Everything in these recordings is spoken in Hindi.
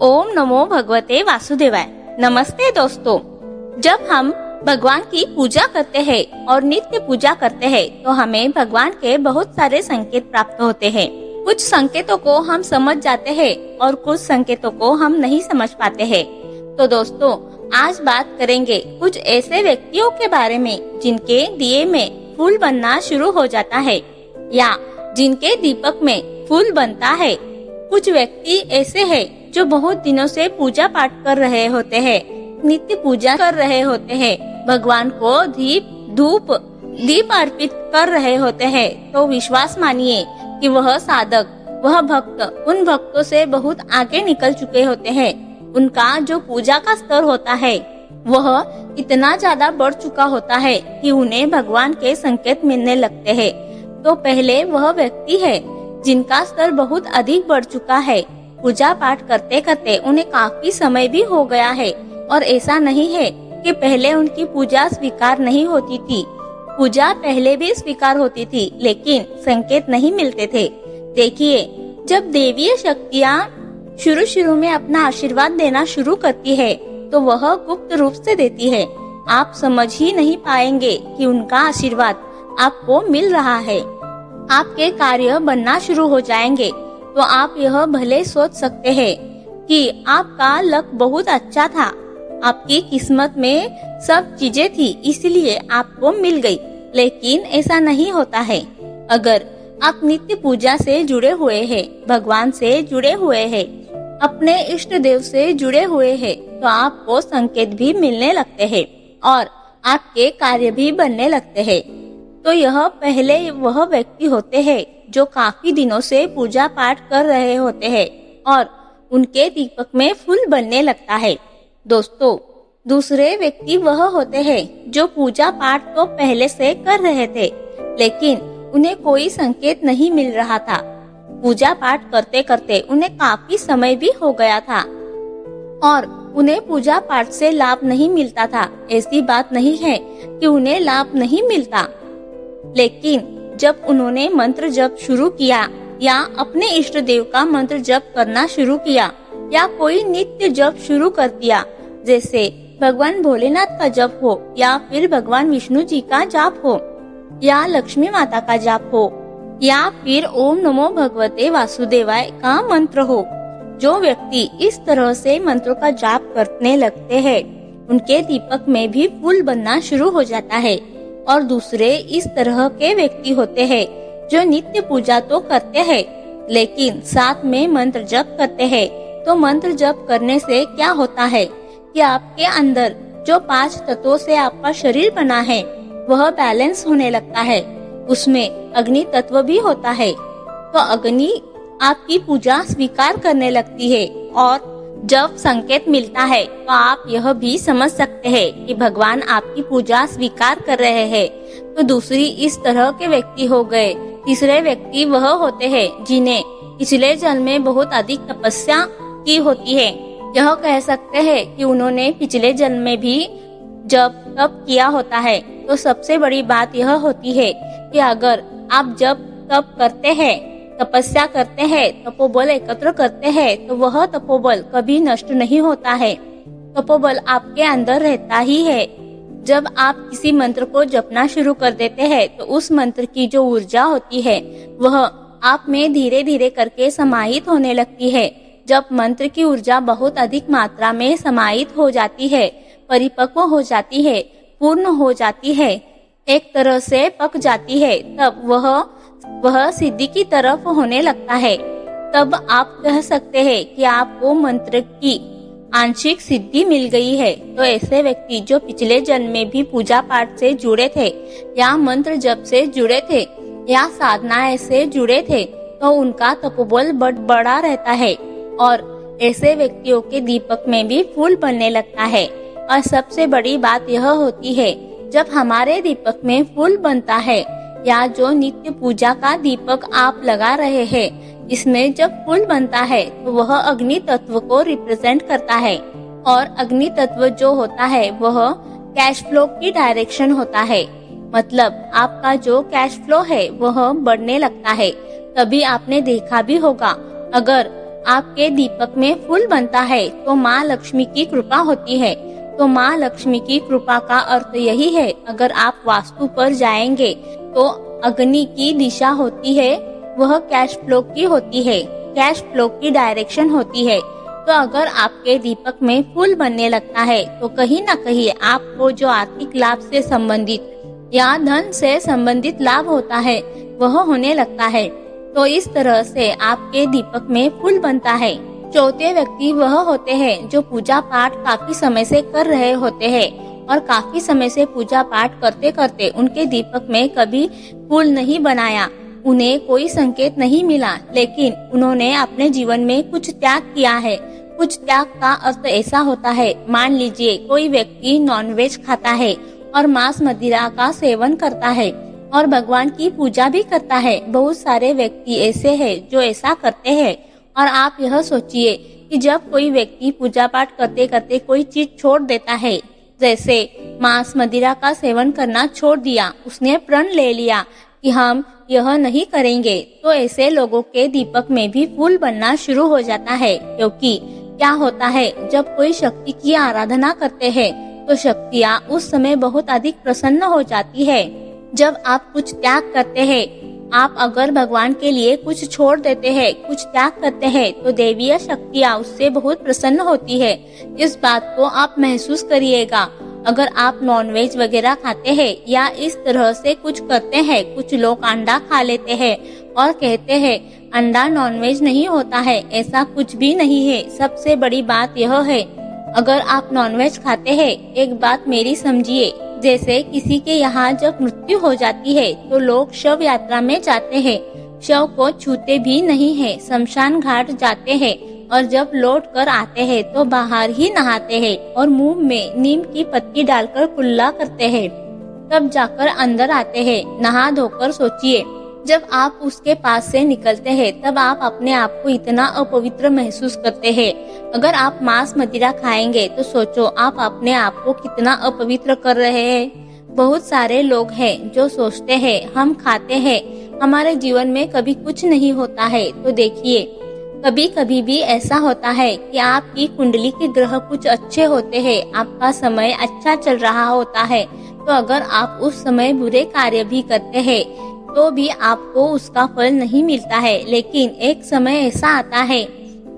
ओम नमो भगवते वासुदेवाय। नमस्ते दोस्तों, जब हम भगवान की पूजा करते हैं और नित्य पूजा करते हैं तो हमें भगवान के बहुत सारे संकेत प्राप्त होते हैं। कुछ संकेतों को हम समझ जाते हैं और कुछ संकेतों को हम नहीं समझ पाते हैं। तो दोस्तों, आज बात करेंगे कुछ ऐसे व्यक्तियों के बारे में जिनके दिए में फूल बनना शुरू हो जाता है या जिनके दीपक में फूल बनता है। कुछ व्यक्ति ऐसे हैं जो बहुत दिनों से पूजा पाठ कर रहे होते हैं, नित्य पूजा कर रहे होते हैं, भगवान को दीप अर्पित कर रहे होते हैं। तो विश्वास मानिए कि वह साधक, वह भक्त उन भक्तों से बहुत आगे निकल चुके होते हैं। उनका जो पूजा का स्तर होता है वह इतना ज्यादा बढ़ चुका होता है कि उन्हें भगवान के संकेत मिलने लगते हैं। तो पहले वह व्यक्ति है जिनका स्तर बहुत अधिक बढ़ चुका है। पूजा पाठ करते करते उन्हें काफी समय भी हो गया है और ऐसा नहीं है कि पहले उनकी पूजा स्वीकार नहीं होती थी। पूजा पहले भी स्वीकार होती थी लेकिन संकेत नहीं मिलते थे। देखिए, जब देवीय शक्तियाँ शुरू में अपना आशीर्वाद देना शुरू करती है तो वह गुप्त रूप से देती है। आप समझ ही नहीं पाएंगे कि उनका आशीर्वाद आपको मिल रहा है। आपके कार्य बनना शुरू हो जाएंगे तो आप यह भले सोच सकते हैं कि आपका लक बहुत अच्छा था, आपकी किस्मत में सब चीजें थी इसलिए आपको मिल गई। लेकिन ऐसा नहीं होता है। अगर आप नित्य पूजा से जुड़े हुए हैं, भगवान से जुड़े हुए हैं, अपने इष्ट देव से जुड़े हुए हैं तो आपको संकेत भी मिलने लगते हैं और आपके कार्य भी बनने लगते हैं। तो यह पहले वह व्यक्ति होते हैं जो काफी दिनों से पूजा पाठ कर रहे होते हैं और उनके दीपक में फूल बनने लगता है। दोस्तों, दूसरे व्यक्ति वह होते हैं जो पूजा पाठ तो पहले से कर रहे थे लेकिन उन्हें कोई संकेत नहीं मिल रहा था। पूजा पाठ करते करते उन्हें काफी समय भी हो गया था और उन्हें पूजा पाठ से लाभ नहीं मिलता था। ऐसी बात नहीं है कि उन्हें लाभ नहीं मिलता, लेकिन जब उन्होंने मंत्र जप शुरू किया या अपने इष्ट देव का मंत्र जप करना शुरू किया या कोई नित्य जप शुरू कर दिया, जैसे भगवान भोलेनाथ का जप हो या फिर भगवान विष्णु जी का जाप हो या लक्ष्मी माता का जाप हो या फिर ओम नमो भगवते वासुदेवाय का मंत्र हो, जो व्यक्ति इस तरह से मंत्रों का जाप करने लगते हैं उनके दीपक में भी फूल बनना शुरू हो जाता है। और दूसरे इस तरह के व्यक्ति होते हैं जो नित्य पूजा तो करते हैं लेकिन साथ में मंत्र जप करते हैं। तो मंत्र जप करने से क्या होता है कि आपके अंदर जो 5 तत्वों से आपका शरीर बना है वह बैलेंस होने लगता है। उसमें अग्नि तत्व भी होता है। तो अग्नि आपकी पूजा स्वीकार करने लगती है और जब संकेत मिलता है तो आप यह भी समझ सकते हैं कि भगवान आपकी पूजा स्वीकार कर रहे हैं। तो दूसरी इस तरह के व्यक्ति हो गए। तीसरे व्यक्ति वह होते हैं जिन्हें पिछले जन्म में बहुत अधिक तपस्या की होती है। यह कह सकते हैं कि उन्होंने पिछले जन्म में भी जब तप किया होता है। तो सबसे बड़ी बात यह होती है कि अगर आप जब तप करते हैं, तपस्या करते हैं, तपोबल एकत्र करते हैं तो वह तपोबल कभी नष्ट नहीं होता है। तपोबल आपके अंदर रहता ही है। जब आप किसी मंत्र को जपना शुरू कर देते हैं तो उस मंत्र की जो ऊर्जा होती है वह आप में धीरे धीरे करके समाहित होने लगती है। जब मंत्र की ऊर्जा बहुत अधिक मात्रा में समाहित हो जाती है, परिपक्व हो जाती है, पूर्ण हो जाती है, एक तरह से पक जाती है, तब वह सिद्धि की तरफ होने लगता है। तब आप कह सकते हैं कि आपको मंत्र की आंशिक सिद्धि मिल गई है। तो ऐसे व्यक्ति जो पिछले जन्म में भी पूजा पाठ से जुड़े थे या मंत्र जप से जुड़े थे या साधना से जुड़े थे तो उनका तपोबल बड़ा रहता है और ऐसे व्यक्तियों के दीपक में भी फूल बनने लगता है। और सबसे बड़ी बात यह होती है, जब हमारे दीपक में फूल बनता है या जो नित्य पूजा का दीपक आप लगा रहे हैं, इसमें जब फूल बनता है तो वह अग्नि तत्व को रिप्रेजेंट करता है। और अग्नि तत्व जो होता है वह कैश फ्लो की डायरेक्शन होता है। मतलब आपका जो कैश फ्लो है वह बढ़ने लगता है। तभी आपने देखा भी होगा, अगर आपके दीपक में फूल बनता है तो माँ लक्ष्मी की कृपा होती है। तो माँ लक्ष्मी की कृपा का अर्थ यही है, अगर आप वास्तु पर जाएंगे तो अग्नि की दिशा होती है, वह कैश फ्लो की होती है, कैश फ्लो की डायरेक्शन होती है। तो अगर आपके दीपक में फूल बनने लगता है तो कहीं न कहीं आपको जो आर्थिक लाभ से संबंधित या धन से संबंधित लाभ होता है वह होने लगता है। तो इस तरह से आपके दीपक में फूल बनता है। चौथे व्यक्ति वह होते हैं जो पूजा पाठ काफी समय से कर रहे होते हैं और काफी समय से पूजा पाठ करते करते उनके दीपक में कभी फूल नहीं बनाया, उन्हें कोई संकेत नहीं मिला, लेकिन उन्होंने अपने जीवन में कुछ त्याग किया है। कुछ त्याग का अर्थ ऐसा होता है, मान लीजिए कोई व्यक्ति नॉनवेज खाता है और मांस मदिरा का सेवन करता है और भगवान की पूजा भी करता है। बहुत सारे व्यक्ति ऐसे हैं जो ऐसा करते हैं। और आप यह सोचिए कि जब कोई व्यक्ति पूजा पाठ करते करते कोई चीज छोड़ देता है, जैसे मांस मदिरा का सेवन करना छोड़ दिया, उसने प्रण ले लिया कि हम यह नहीं करेंगे, तो ऐसे लोगों के दीपक में भी फूल बनना शुरू हो जाता है। क्योंकि क्या होता है, जब कोई शक्ति की आराधना करते हैं तो शक्तियाँ उस समय बहुत अधिक प्रसन्न हो जाती है। जब आप कुछ त्याग करते हैं, आप अगर भगवान के लिए कुछ छोड़ देते हैं, कुछ त्याग करते हैं, तो देवीय शक्तियाँ उससे बहुत प्रसन्न होती है। इस बात को आप महसूस करिएगा। अगर आप नॉनवेज वगैरह खाते हैं या इस तरह से कुछ करते हैं, कुछ लोग अंडा खा लेते हैं और कहते हैं अंडा नॉनवेज नहीं होता है, ऐसा कुछ भी नहीं है। सबसे बड़ी बात यह है, अगर आप नॉनवेज खाते हैं, एक बात मेरी समझिए, जैसे किसी के यहाँ जब मृत्यु हो जाती है तो लोग शव यात्रा में जाते हैं, शव को छूते भी नहीं है, शमशान घाट जाते हैं और जब लौट कर आते हैं तो बाहर ही नहाते हैं और मुंह में नीम की पत्ती डालकर कुल्ला करते हैं, तब जाकर अंदर आते हैं। नहा धोकर सोचिए, जब आप उसके पास से निकलते हैं तब आप अपने आप को इतना अपवित्र महसूस करते हैं। अगर आप मांस मदिरा खाएंगे तो सोचो आप अपने आप को कितना अपवित्र कर रहे हैं। बहुत सारे लोग हैं जो सोचते हैं हम खाते हैं, हमारे जीवन में कभी कुछ नहीं होता है। तो देखिए, कभी कभी भी ऐसा होता है कि आपकी कुंडली के ग्रह कुछ अच्छे होते हैं, आपका समय अच्छा चल रहा होता है, तो अगर आप उस समय बुरे कार्य भी करते हैं तो भी आपको उसका फल नहीं मिलता है। लेकिन एक समय ऐसा आता है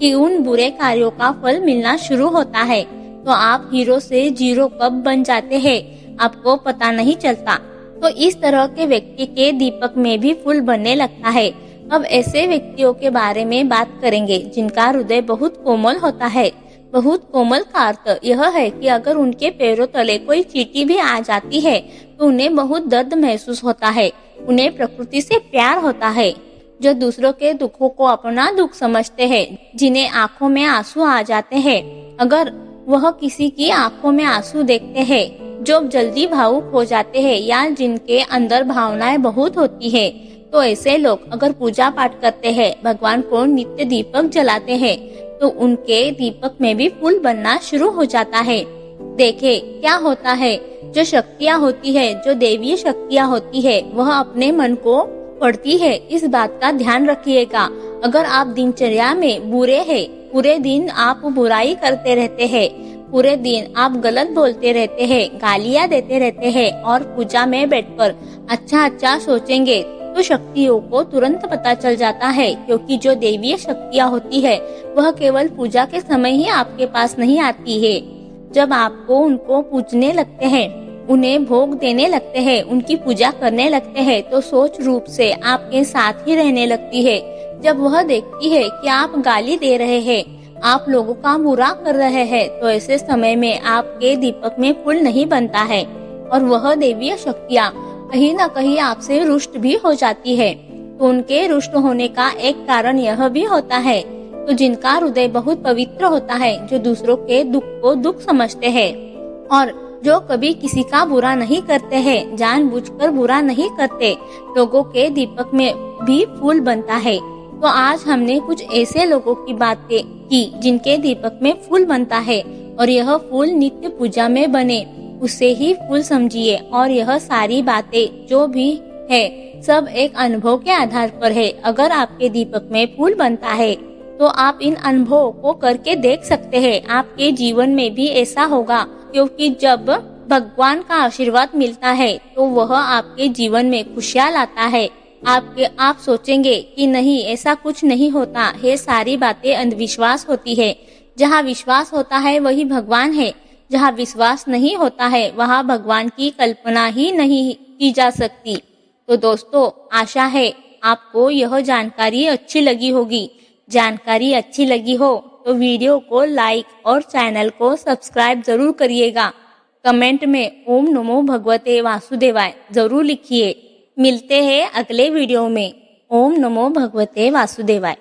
कि उन बुरे कार्यों का फल मिलना शुरू होता है, तो आप हीरो से जीरो कब बन जाते हैं आपको पता नहीं चलता। तो इस तरह के व्यक्ति के दीपक में भी फूल बनने लगता है। अब ऐसे व्यक्तियों के बारे में बात करेंगे जिनका हृदय बहुत कोमल होता है। बहुत कोमल का अर्थ यह है कि अगर उनके पैरों तले कोई चींटी भी आ जाती है तो उन्हें बहुत दर्द महसूस होता है। उन्हें प्रकृति से प्यार होता है, जो दूसरों के दुखों को अपना दुख समझते हैं, जिन्हें आंखों में आंसू आ जाते हैं। अगर वह किसी की आंखों में आंसू देखते हैं, जो जल्दी भावुक हो जाते हैं या जिनके अंदर भावनाएं बहुत होती है, तो ऐसे लोग अगर पूजा पाठ करते हैं, भगवान को नित्य दीपक जलाते हैं, तो उनके दीपक में भी फूल बनना शुरू हो जाता है। देखे क्या होता है, जो शक्तियाँ होती है, जो देवीय शक्तियाँ होती है, वह अपने मन को पढ़ती है। इस बात का ध्यान रखिएगा। अगर आप दिनचर्या में बुरे हैं, पूरे दिन आप बुराई करते रहते हैं, पूरे दिन आप गलत बोलते रहते हैं, गालियाँ देते रहते हैं और पूजा में बैठकर अच्छा सोचेंगे, तो शक्तियों को तुरंत पता चल जाता है। क्योंकि जो देवीय शक्तियाँ होती है वह केवल पूजा के समय ही आपके पास नहीं आती है। जब आपको उनको पूजने लगते हैं, उन्हें भोग देने लगते हैं, उनकी पूजा करने लगते हैं, तो सोच रूप से आपके साथ ही रहने लगती है। जब वह देखती है कि आप गाली दे रहे हैं, आप लोगों का बुरा कर रहे हैं, तो ऐसे समय में आपके दीपक में फूल नहीं बनता है और वह देवीय शक्तियाँ कहीं न कहीं आपसे रुष्ट भी हो जाती है। तो उनके रुष्ट होने का एक कारण यह भी होता है, तो जिनका हृदय बहुत पवित्र होता है, जो दूसरों के दुख को दुख समझते हैं और जो कभी किसी का बुरा नहीं करते हैं, जानबूझकर बुरा नहीं करते, लोगों के दीपक में भी फूल बनता है। तो आज हमने कुछ ऐसे लोगों की बातें की जिनके दीपक में फूल बनता है और यह फूल नित्य पूजा में बने, उसे ही फूल समझिए। और यह सारी बातें जो भी है सब एक अनुभव के आधार पर है। अगर आपके दीपक में फूल बनता है तो आप इन अनुभवों को करके देख सकते हैं। आपके जीवन में भी ऐसा होगा, क्योंकि जब भगवान का आशीर्वाद मिलता है तो वह आपके जीवन में खुशियाँ लाता है। आप सोचेंगे कि नहीं, ऐसा कुछ नहीं होता है, सारी बातें अंधविश्वास होती है। जहाँ विश्वास होता है वही भगवान है, जहाँ विश्वास नहीं होता है वहाँ भगवान की कल्पना ही नहीं की जा सकती। तो दोस्तों, आशा है आपको यह जानकारी अच्छी लगी होगी। जानकारी अच्छी लगी हो तो वीडियो को लाइक और चैनल को सब्सक्राइब जरूर करिएगा। कमेंट में ओम नमो भगवते वासुदेवाय जरूर लिखिए। मिलते हैं अगले वीडियो में। ओम नमो भगवते वासुदेवाय।